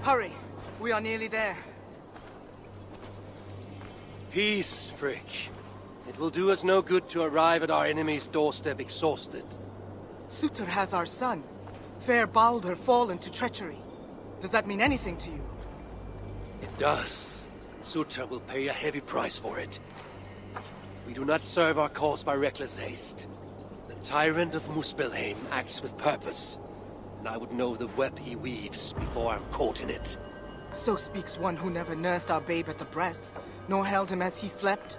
Hurry! We are nearly there. Peace, Frick. It will do us no good to arrive at our enemy's doorstep exhausted. Sutur has our son, fair Baldur, fallen to treachery. Does that mean anything to you? It does. Sutur will pay a heavy price for it. We do not serve our cause by reckless haste. The tyrant of Muspelheim acts with purpose, and I would know the web he weaves before I'm caught in it. So speaks one who never nursed our babe at the breast, nor held him as he slept.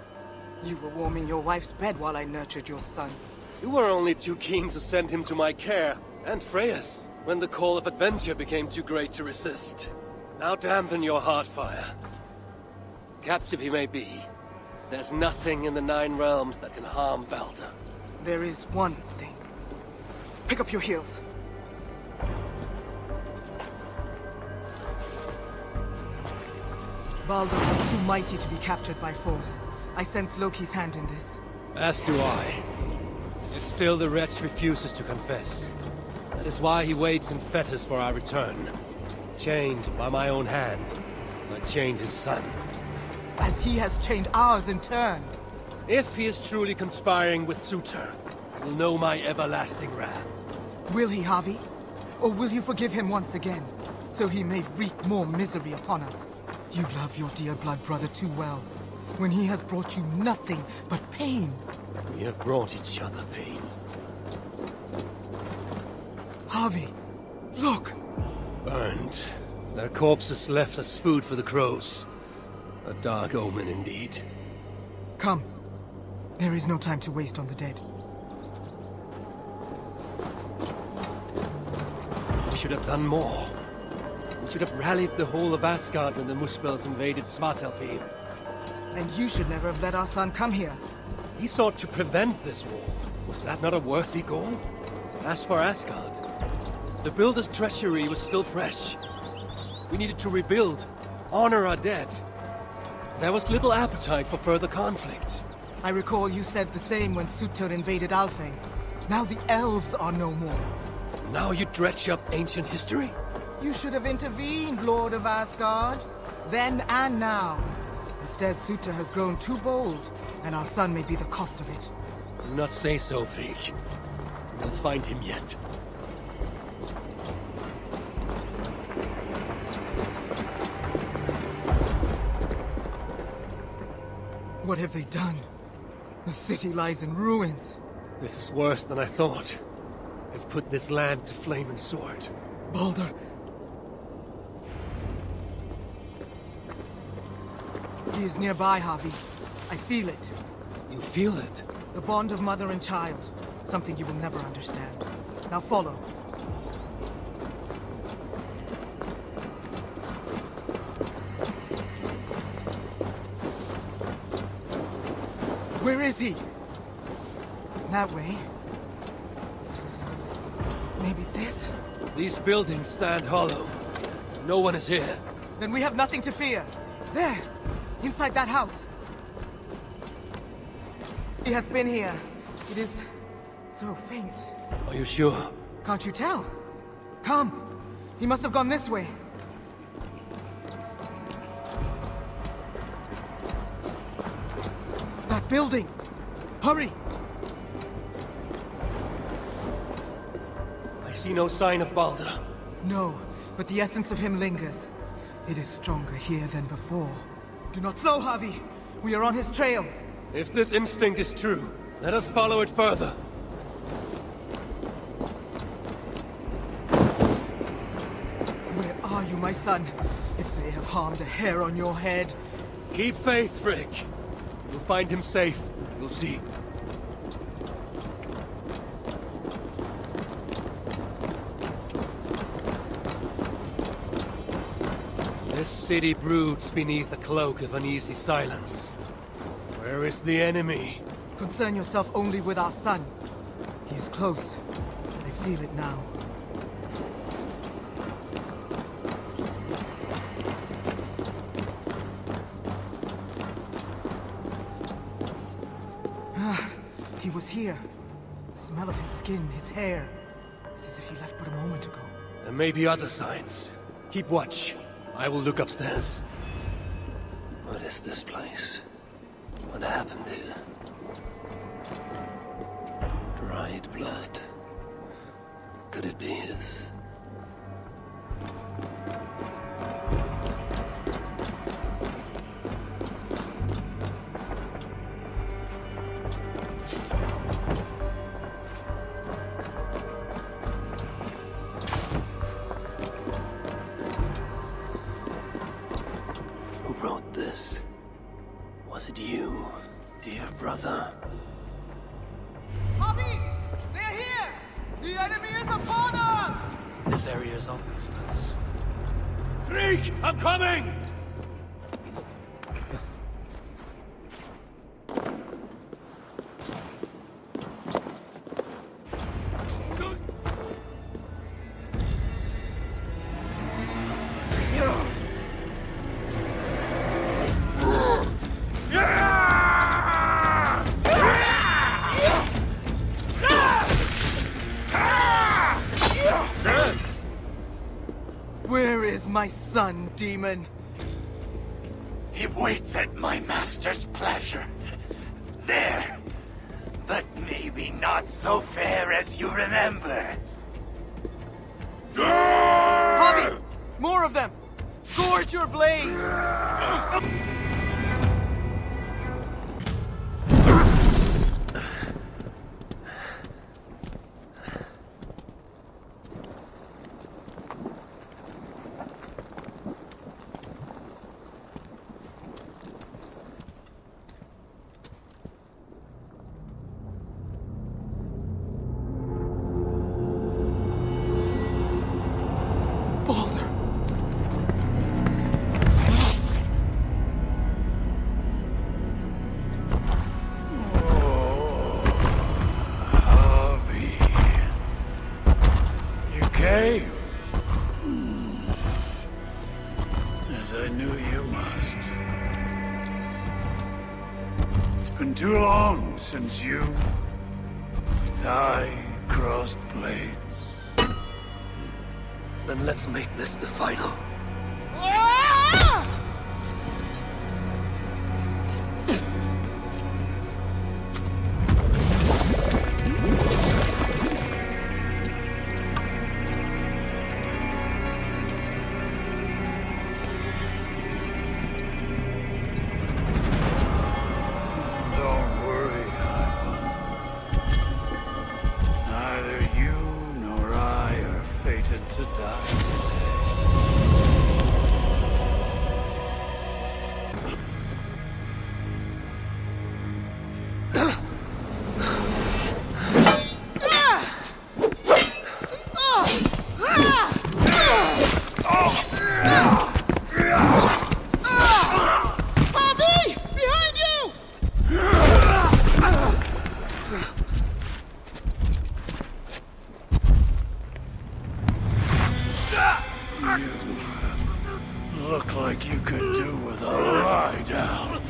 You were warming your wife's bed while I nurtured your son. You were only too keen to send him to my care, and Freya's, when the call of adventure became too great to resist. Now dampen your heart fire. Captive he may be, there's nothing in the Nine Realms that can harm Baldur. There is one thing. Pick up your heels. Baldur was too mighty to be captured by force. I sense Loki's hand in this. As do I. Yet still the wretch refuses to confess. That is why he waits in fetters for our return. Chained by my own hand, as I chained his son. As he has chained ours in turn. If he is truly conspiring with Sutur, he will know my everlasting wrath. Will he, Harvey? Or will you forgive him once again, so he may wreak more misery upon us? You love your dear blood brother too well, when he has brought you nothing but pain. We have brought each other pain. Harvey, look! Burned. Their corpses left as food for the crows. A dark omen indeed. Come. There is no time to waste on the dead. We should have done more. We should have rallied the whole of Asgard when the Muspels invaded Svartalfheim. And you should never have let our son come here. He sought to prevent this war. Was that not a worthy goal? As for Asgard, the Builder's treachery was still fresh. We needed to rebuild, honor our dead. There was little appetite for further conflict. I recall you said the same when Sutur invaded Alfheim. Now the elves are no more. Now you dredge up ancient history? You should have intervened, Lord of Asgard. Then and now. Instead, Sutur has grown too bold, and our son may be the cost of it. Do not say so, Frigg. We'll find him yet. What have they done? The city lies in ruins. This is worse than I thought. They've put this land to flame and sword. Baldur. He is nearby, Harvey. I feel it. You feel it? The bond of mother and child. Something you will never understand. Now follow. Where is he? That way. Maybe this? These buildings stand hollow. No one is here. Then we have nothing to fear. There! Inside that house. He has been here. It is so faint. Are you sure? Can't you tell? Come. He must have gone this way. That building! Hurry! I see no sign of Baldur. No, but the essence of him lingers. It is stronger here than before. Do not slow, Harvey! We are on his trail! If this instinct is true, let us follow it further. Where are you, my son? If they have harmed a hair on your head... Keep faith, Frick. You'll find him safe. You'll see. This city broods beneath a cloak of uneasy silence. Where is the enemy? Concern yourself only with our son. He is close. I feel it now. He was here. The smell of his skin, his hair. It's as if he left but a moment ago. There may be other signs. Keep watch. I will look upstairs. What is this place? What happened here? Dried blood. Could it be his? Who wrote this? Was it you, dear brother? Bobby! They're here! The enemy is upon us! This area is almost close. Freak! I'm coming! Where is my son, demon? He waits at my master's pleasure. There. But maybe not so fair as you remember. Bobby! More of them! Gorge your blade! Baldur! Harvey. You came. As I knew you must. It's been too long since you and I crossed blades. Then let's make this the final. Don't worry, Ivan. Neither you nor I are fated to die today. Bobby! Behind you! You look like you could do with a lie down.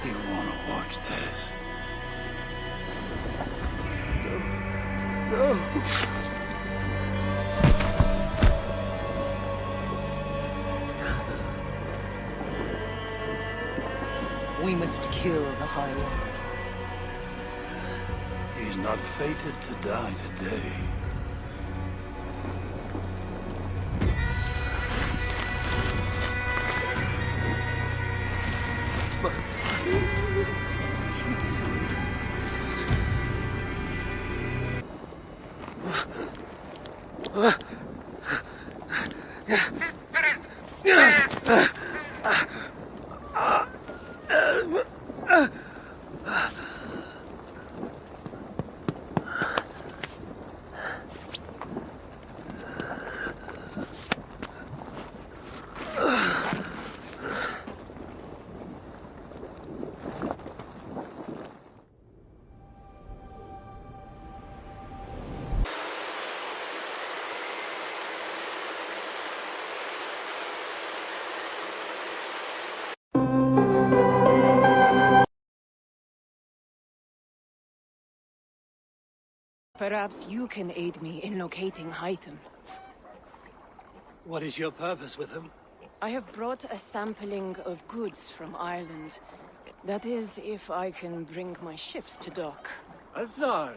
You want to watch this? We must kill the High One. He's not fated to die today. Perhaps you can aid me in locating Hytham. What is your purpose with him? I have brought a sampling of goods from Ireland. That is, if I can bring my ships to dock. Azar!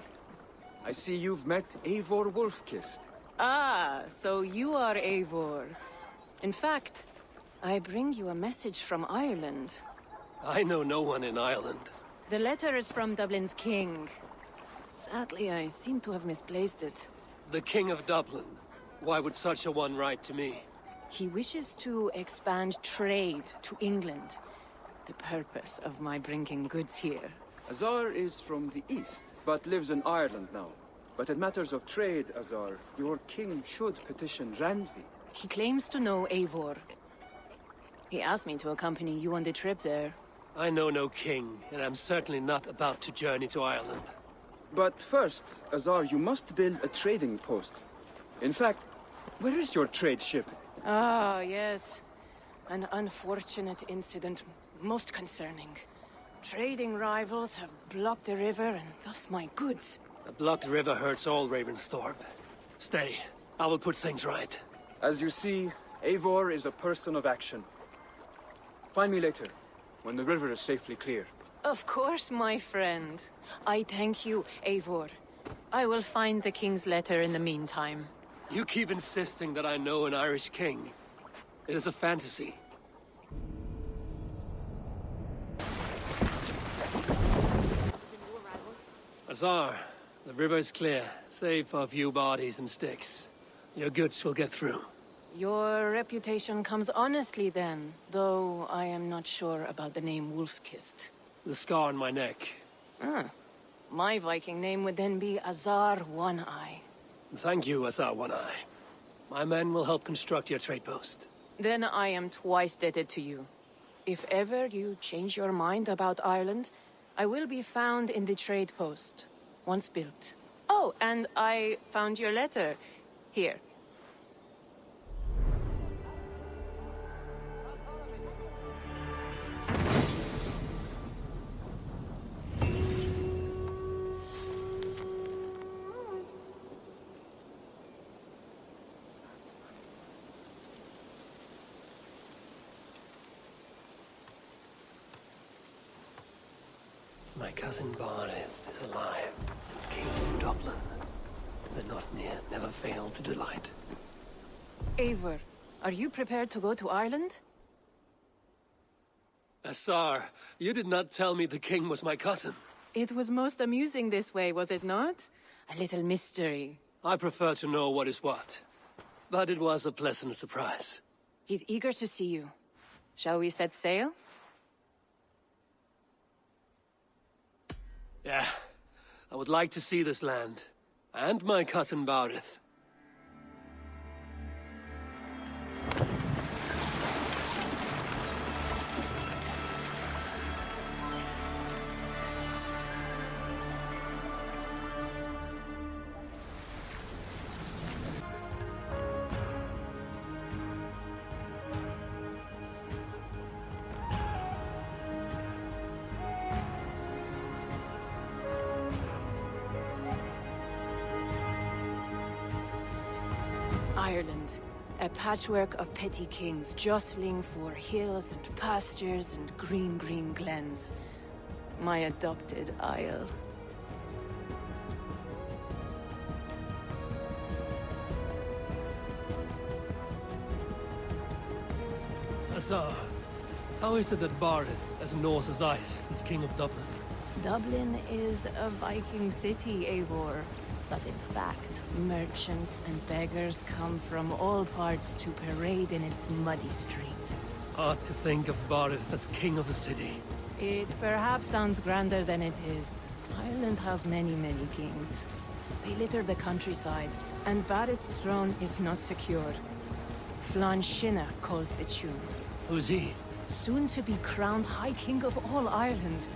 I see you've met Eivor Wolfkist. Ah, so you are Eivor. In fact, I bring you a message from Ireland. I know no one in Ireland. The letter is from Dublin's king. Sadly, I seem to have misplaced it. The King of Dublin. Why would such a one write to me? He wishes to expand trade to England. The purpose of my bringing goods here. Azar is from the east, but lives in Ireland now. But in matters of trade, Azar, your king should petition Randvi. He claims to know Eivor. He asked me to accompany you on the trip there. I know no king, and I'm certainly not about to journey to Ireland. But first, Azar, you must build a trading post. In fact, where is your trade ship? Ah, yes. An unfortunate incident, most concerning. Trading rivals have blocked the river, and thus my goods. A blocked river hurts all Ravensthorpe. Stay. I will put things right. As you see, Eivor is a person of action. Find me later, when the river is safely clear. Of course, my friend. I thank you, Eivor. I will find the king's letter in the meantime. You keep insisting that I know an Irish king. It is a fantasy. Azar, the river is clear, save for a few bodies and sticks. Your goods will get through. Your reputation comes honestly then, though I am not sure about the name Wolfkist. The scar on my neck. Ah, my Viking name would then be Azar One-Eye. Thank you, Azar One-Eye. My men will help construct your trade post. Then I am twice indebted to you. If ever you change your mind about Ireland, I will be found in the trade post, once built. Oh, and I found your letter. Here. My cousin Barith is alive, and King of Dublin. The not near never fail to delight. Eivor, are you prepared to go to Ireland? Azar, you did not tell me the king was my cousin. It was most amusing this way, was it not? A little mystery. I prefer to know what is what. But it was a pleasant surprise. He's eager to see you. Shall we set sail? Yeah, I would like to see this land. And my cousin Barith. Ireland, a patchwork of petty kings jostling for hills and pastures and green glens. My adopted isle. Azar, how is it that Barith, as Norse as ice, is king of Dublin? Dublin is a Viking city, Eivor. But in fact, merchants and beggars come from all parts to parade in its muddy streets. Odd to think of Barith as king of the city. It perhaps sounds grander than it is. Ireland has many kings. They litter the countryside, and Barith's throne is not secure. Flann Sinna calls the tune. Who's he? Soon to be crowned High King of all Ireland.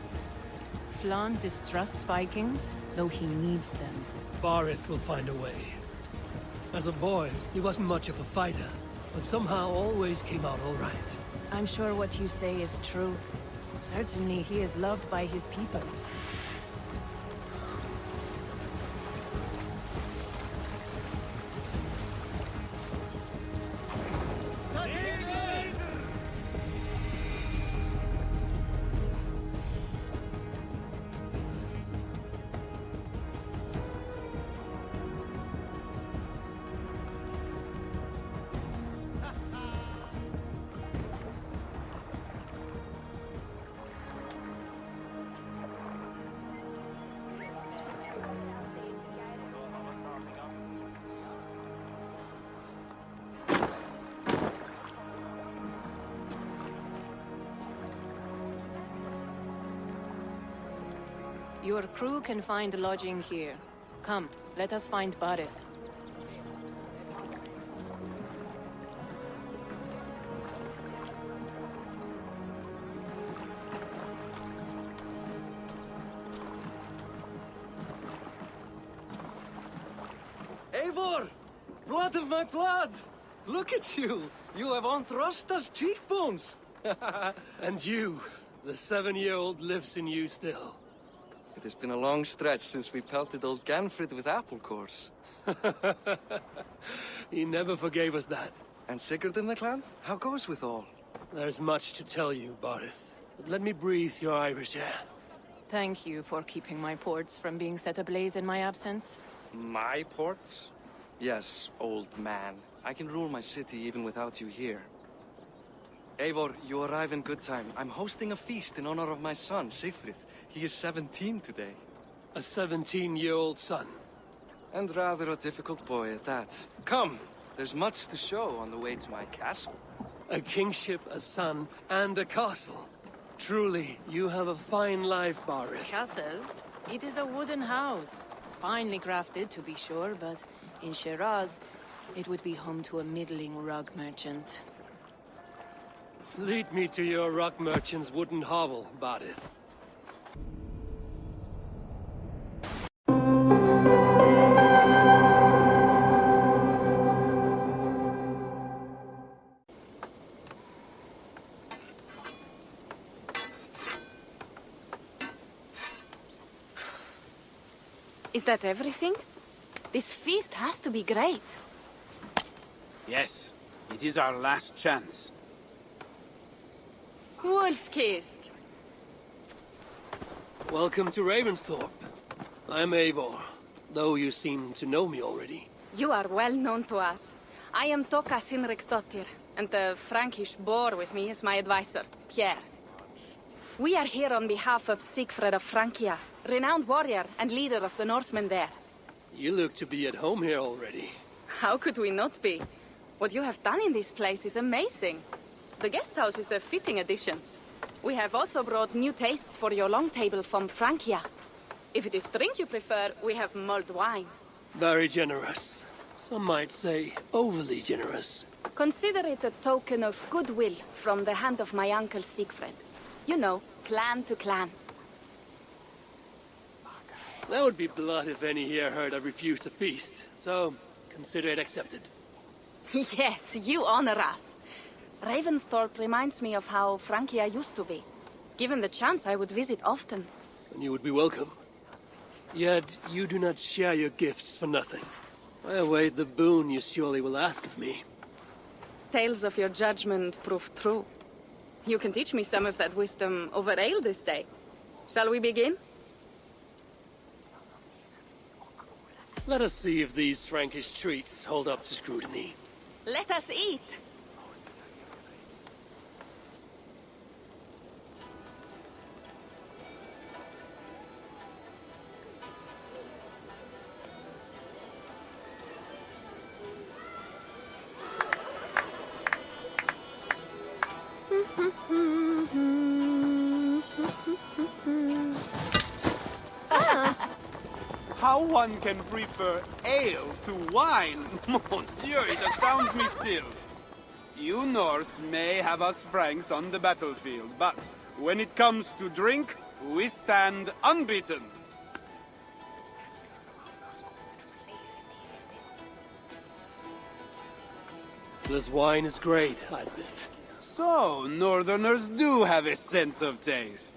Flann distrusts Vikings, though he needs them. Barith will find a way. As a boy, he wasn't much of a fighter, but somehow always came out all right. I'm sure what you say is true. Certainly he is loved by his people. Your crew can find lodging here. Come, let us find Barith. Eivor! Blood of my blood! Look at you! You have Aunt Rosta's cheekbones! And you, the 7-year-old lives in you still. It has been a long stretch since we pelted old Ganfrid with apple cores. He never forgave us that. And Sigurd in the clan? How goes with all? There's much to tell you, Barith. But let me breathe your Irish air. Thank you for keeping my ports from being set ablaze in my absence. My ports? Yes, old man. I can rule my city even without you here. Eivor, you arrive in good time. I'm hosting a feast in honor of my son, Sigfrid. He is 17 today. A 17-year-old son. And rather a difficult boy at that. Come, there's much to show on the way to my castle. A kingship, a son, and a castle. Truly, you have a fine life, Barith. Castle? It is a wooden house. Finely crafted, to be sure, but in Shiraz, it would be home to a middling rug merchant. Lead me to your rock merchant's wooden hovel, Barith. Is that everything? This feast has to be great. Yes, it is our last chance. Wolf-kissed. Welcome to Ravensthorpe. I'm Eivor, though you seem to know me already. You are well known to us. I am Toka Sinriksdottir, and the Frankish boar with me is my advisor, Pierre. We are here on behalf of Sigfrid of Francia, renowned warrior and leader of the Northmen there. You look to be at home here already. How could we not be? What you have done in this place is amazing. The guest house is a fitting addition. We have also brought new tastes for your long table from Francia. If it is drink you prefer, we have mulled wine. Very generous. Some might say overly generous. Consider it a token of goodwill from the hand of my uncle Sigfrid. You know, clan to clan. That would be blood if any here heard I refused a feast. So, consider it accepted. Yes, you honor us. Ravensthorpe reminds me of how Francia used to be. Given the chance, I would visit often. And you would be welcome. Yet, you do not share your gifts for nothing. I await the boon you surely will ask of me. Tales of your judgment prove true. You can teach me some of that wisdom over ale this day. Shall we begin? Let us see if these Frankish treats hold up to scrutiny. Let us eat! How one can prefer ale to wine? Mon Dieu, it astounds me still. You Norse may have us Franks on the battlefield, but when it comes to drink, we stand unbeaten. This wine is great, I admit. So, Northerners do have a sense of taste.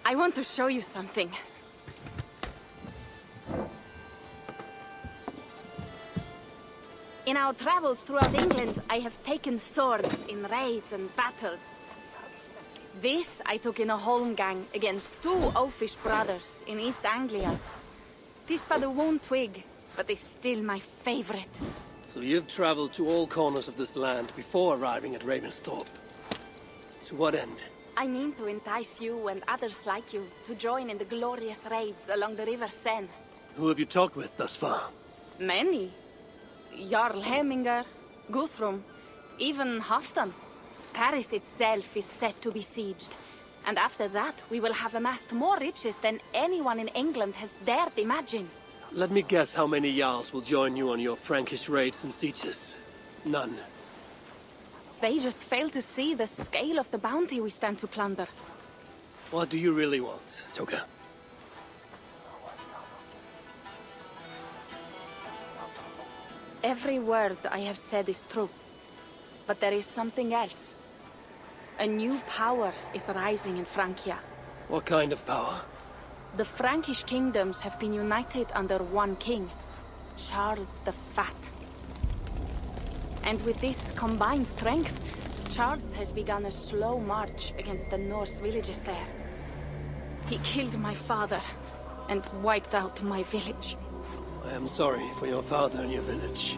I want to show you something. In our travels throughout England, I have taken swords in raids and battles. This I took in a holmgang against two oafish brothers in East Anglia. Tis but a worn twig, but is still my favorite. So you've traveled to all corners of this land before arriving at Ravensthorpe. To what end? I mean to entice you and others like you to join in the glorious raids along the River Seine. Who have you talked with thus far? Many. Jarl Hemminger, Guthrum, even Halfdan. Paris itself is set to be besieged. And after that, we will have amassed more riches than anyone in England has dared imagine. Let me guess how many Jarls will join you on your Frankish raids and sieges. None. They just fail to see the scale of the bounty we stand to plunder. What do you really want, Toka? Every word I have said is true. But there is something else. A new power is rising in Francia. What kind of power? The Frankish kingdoms have been united under one king, Charles the Fat. And with this combined strength, Charles has begun a slow march against the Norse villages there. He killed my father and wiped out my village. I am sorry for your father and your village.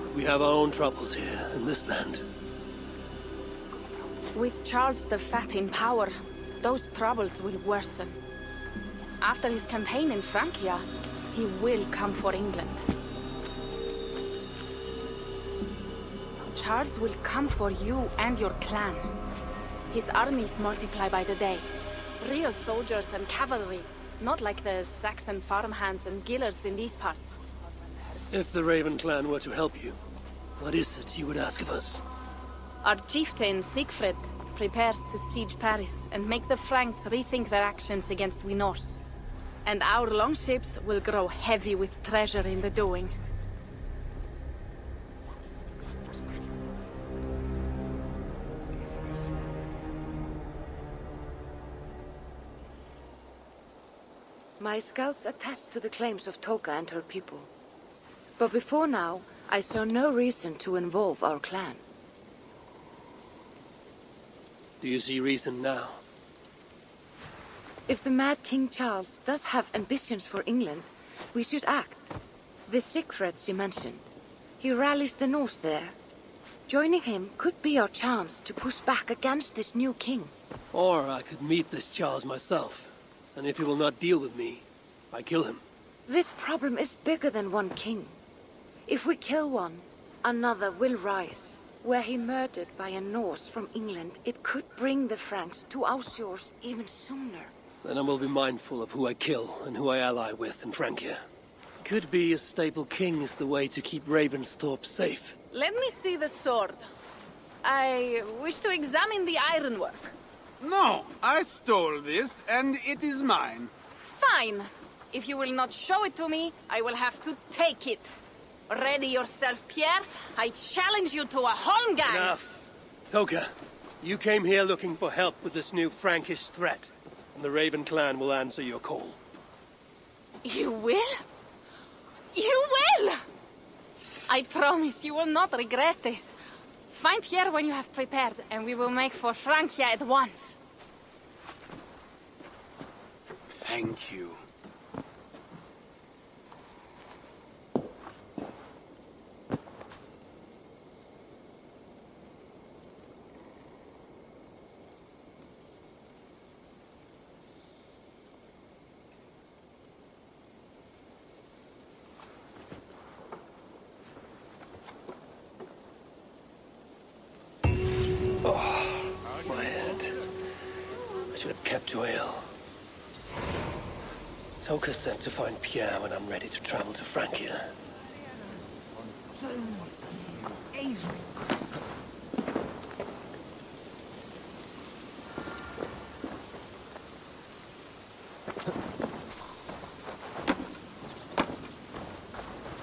But we have our own troubles here in this land. With Charles the Fat in power, those troubles will worsen. After his campaign in Francia, he will come for England. Charles will come for you and your clan. His armies multiply by the day. Real soldiers and cavalry, not like the Saxon farmhands and gillers in these parts. If the Raven clan were to help you, what is it you would ask of us? Our chieftain, Siegfried, prepares to siege Paris and make the Franks rethink their actions against we Norse. And our longships will grow heavy with treasure in the doing. My scouts attest to the claims of Toka and her people. But before now, I saw no reason to involve our clan. Do you see reason now? If the mad King Charles does have ambitions for England, we should act. The Siegfrieds you mentioned, he rallies the Norse there. Joining him could be our chance to push back against this new king. Or I could meet this Charles myself, and if he will not deal with me, I kill him. This problem is bigger than one king. If we kill one, another will rise. Were he murdered by a Norse from England, it could bring the Franks to our shores even sooner. Then I will be mindful of who I kill and who I ally with in Francia. Could be a stable king is the way to keep Ravensthorpe safe. Let me see the sword. I wish to examine the ironwork. No, I stole this, and it is mine. Fine. If you will not show it to me, I will have to take it. Ready yourself, Pierre. I challenge you to a holmgang. Enough. Toka, you came here looking for help with this new Frankish threat, and the Raven clan will answer your call. You will? You will! I promise you will not regret this. Find Pierre when you have prepared, and we will make for Francia at once. Thank you. My head. I should have kept to ale. Toka sent to find Pierre when I'm ready to travel to Francia.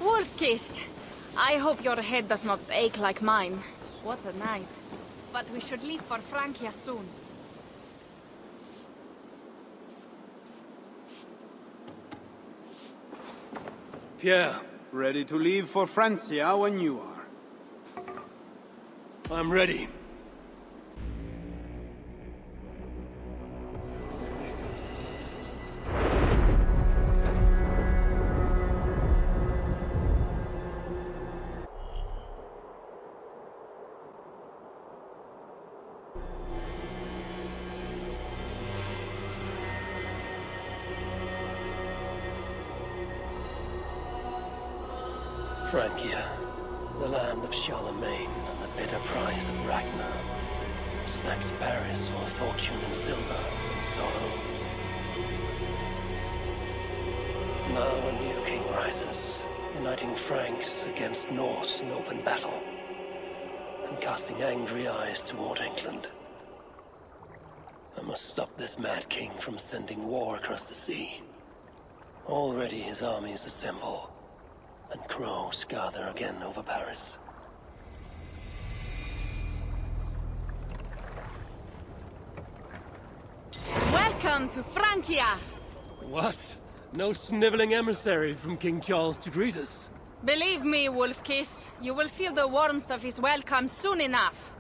Wolf-kissed. I hope your head does not ache like mine. What a night. But we should leave for Francia soon. Pierre, Ready to leave for Francia when you are. I'm ready. Francia, the land of Charlemagne and the bitter price of Ragnar. sacked Paris for fortune and silver and sorrow. Now a new king rises, uniting Franks against Norse in open battle, and casting angry eyes toward England. I must stop this mad king from sending war across the sea. Already his armies assemble, and crows gather again over Paris. Welcome to Francia! What? No sniveling emissary from King Charles to greet us? Believe me, Wolf-Kissed, you will feel the warmth of his welcome soon enough.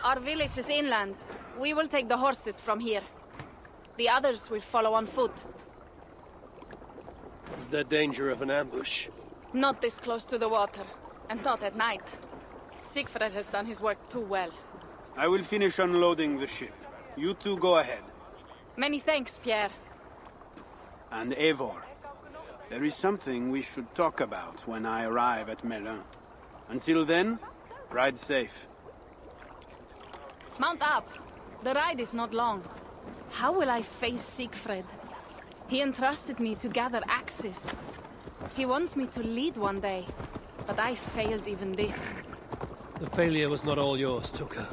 Our village is inland. We will take the horses from here. The others will follow on foot. Is there danger of an ambush? Not this close to the water, and not at night. Siegfried has done his work too well. I will finish unloading the ship. You two go ahead. Many thanks, Pierre. And Eivor, there is something we should talk about when I arrive at Melun. Until then, ride safe. Mount up. The ride is not long. How will I face Siegfried? He entrusted me to gather axes. He wants me to lead one day, but I failed even this. The failure was not all yours, Tuka.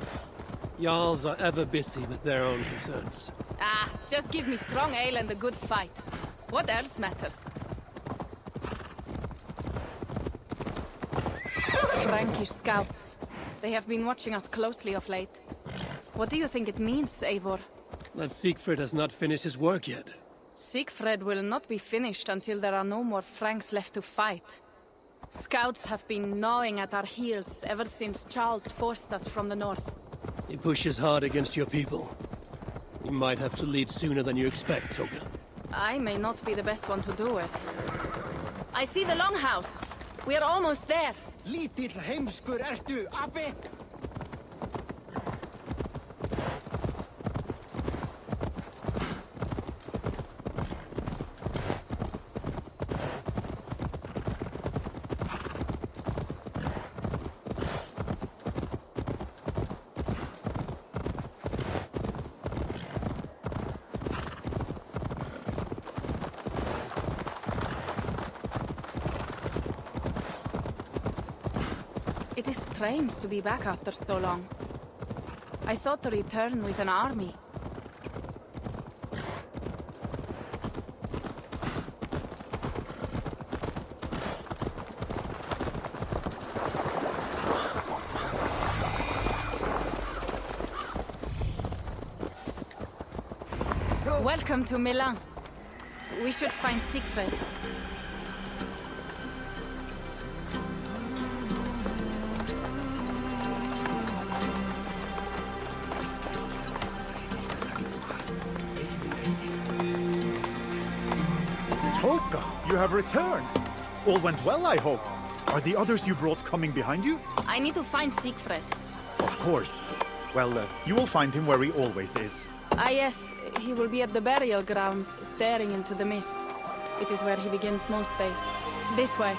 Jarls are ever busy with their own concerns. Ah, just give me strong ale and a good fight. What else matters? Frankish scouts. They have been watching us closely of late. What do you think it means, Eivor? That Siegfried has not finished his work yet. Siegfried will not be finished until there are no more Franks left to fight. Scouts have been gnawing at our heels ever since Charles forced us from the north. He pushes hard against your people. You might have to lead sooner than you expect, Toga. I may not be the best one to do it. I see the longhouse. We are almost there. Lítill heimskur ertu, Abbi! It is strange to be back after so long. I thought to return with an army. Welcome to Milan. We should find Siegfried. Toka, you have returned. All went well, I hope. Are the others you brought coming behind you? I need to find Siegfried. Of course. Well, you will find him where he always is. Ah yes, he will be at the burial grounds, staring into the mist. It is where he begins most days. This way.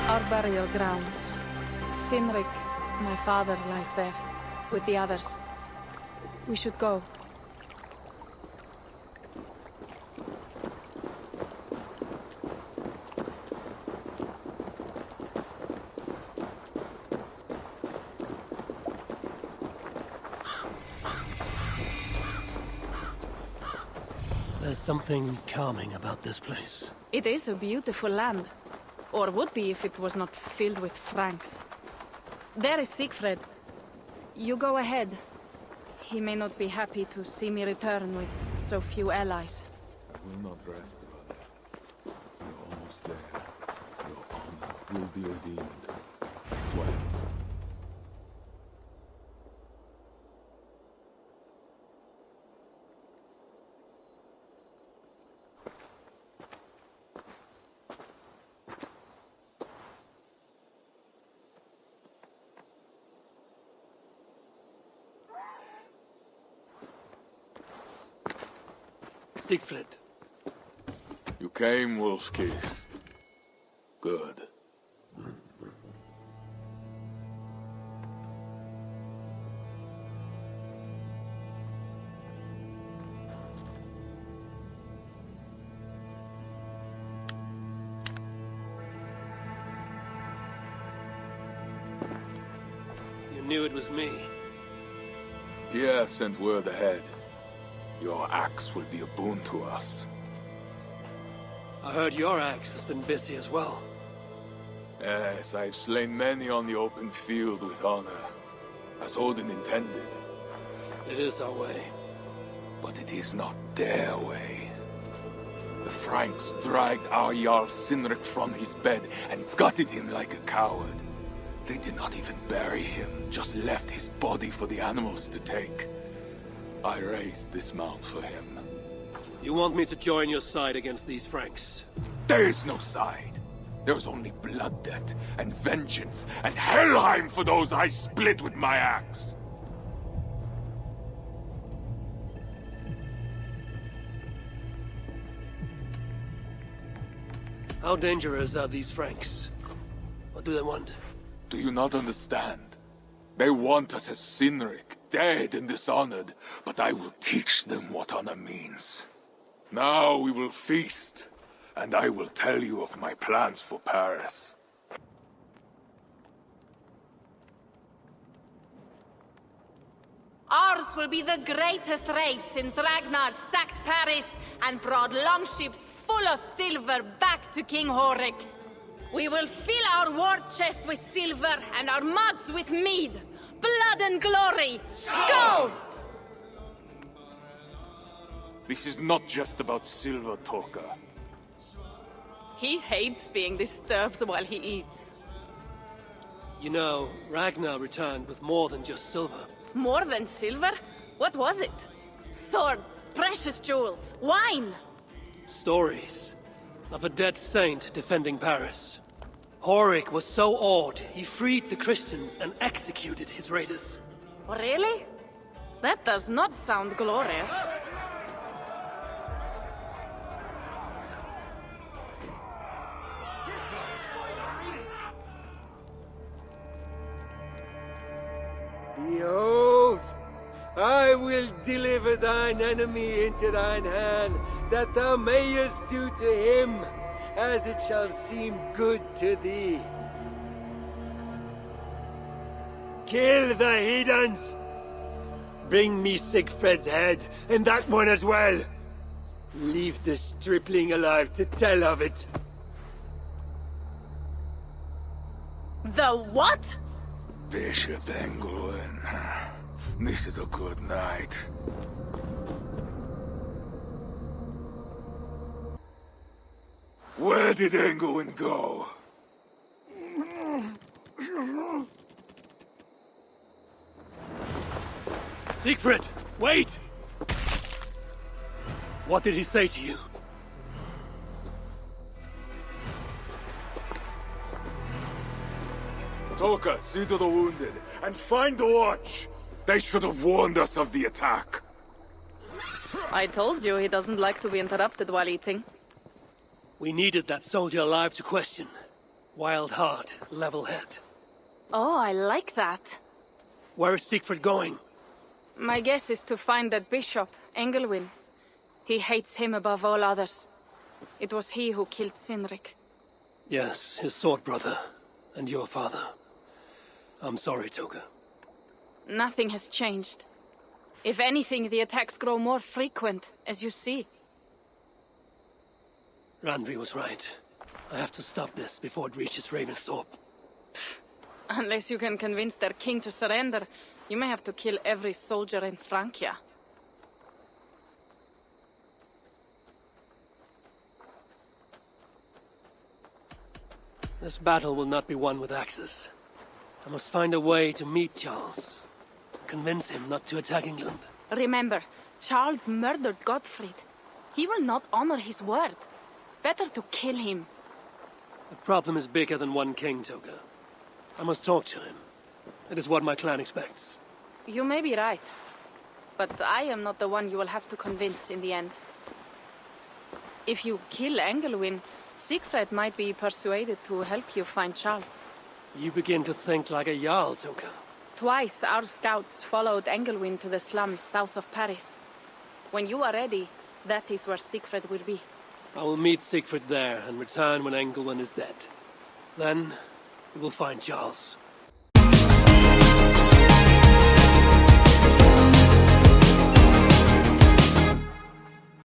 Our burial grounds. Sinrik, my father, lies there, with the others. We should go. There's something calming about this place. It is a beautiful land. Or would be if it was not filled with Franks. There is Siegfried. You go ahead. He may not be happy to see me return with so few allies. I will not rest, brother. You're almost there. You're will be redeemed. I swear. Siegfried. You came, wolf-kissed. Good. You knew it was me. Pierre sent word ahead. Your axe will be a boon to us. I heard your axe has been busy as well. Yes, I've slain many on the open field with honor, as Odin intended. It is our way. But it is not their way. The Franks dragged our Jarl Sinric from his bed and gutted him like a coward. They did not even bury him, just left his body for the animals to take. I raised this mount for him. You want me to join your side against these Franks? There is no side. There is only blood debt, and vengeance, and Helheim for those I split with my axe. How dangerous are these Franks? What do they want? Do you not understand? They want us as Sinric, dead and dishonored, but I will teach them what honor means. Now we will feast, and I will tell you of my plans for Paris. Ours will be the greatest raid since Ragnar sacked Paris and brought longships full of silver back to King Horik. We will fill our war chest with silver and our mugs with mead. Blood and glory! Skull! This is not just about silver, Toka. He hates being disturbed while he eats. You know, Ragnar returned with more than just silver. More than silver? What was it? Swords, precious jewels, wine! Stories of a dead saint defending Paris. Horik was so awed, he freed the Christians and executed his raiders. Really? That does not sound glorious. Behold, I will deliver thine enemy into thine hand, that thou mayest do to him as it shall seem good to thee. Kill the heathens! Bring me Siegfried's head, and that one as well. Leave the stripling alive to tell of it. The what? Bishop Engelwin. This is a good night. Where did Engelwin go? Siegfried, wait! What did he say to you? Toka, see to the wounded, and find the watch! They should have warned us of the attack. I told you he doesn't like to be interrupted while eating. We needed that soldier alive to question. Wild heart, level head. Oh, I like that. Where is Siegfried going? My guess is to find that bishop, Engelwin. He hates him above all others. It was he who killed Sinric. Yes, his sword brother, and your father. I'm sorry, Toga. Nothing has changed. If anything, the attacks grow more frequent, as you see. Randvi was right. I have to stop this before it reaches Ravensthorpe. Unless you can convince their king to surrender, you may have to kill every soldier in Francia. This battle will not be won with axes. I must find a way to meet Charles. Convince him not to attack England. Remember, Charles murdered Godfrey. He will not honor his word. Better to kill him. The problem is bigger than one king, Toga. I must talk to him. It is what my clan expects. You may be right. But I am not the one you will have to convince in the end. If you kill Engelwin, Siegfried might be persuaded to help you find Charles. You begin to think like a Jarl, Toga. Twice our scouts followed Engelwin to the slums south of Paris. When you are ready, that is where Siegfried will be. I will meet Siegfried there and return when Engelwin is dead. Then, we will find Charles.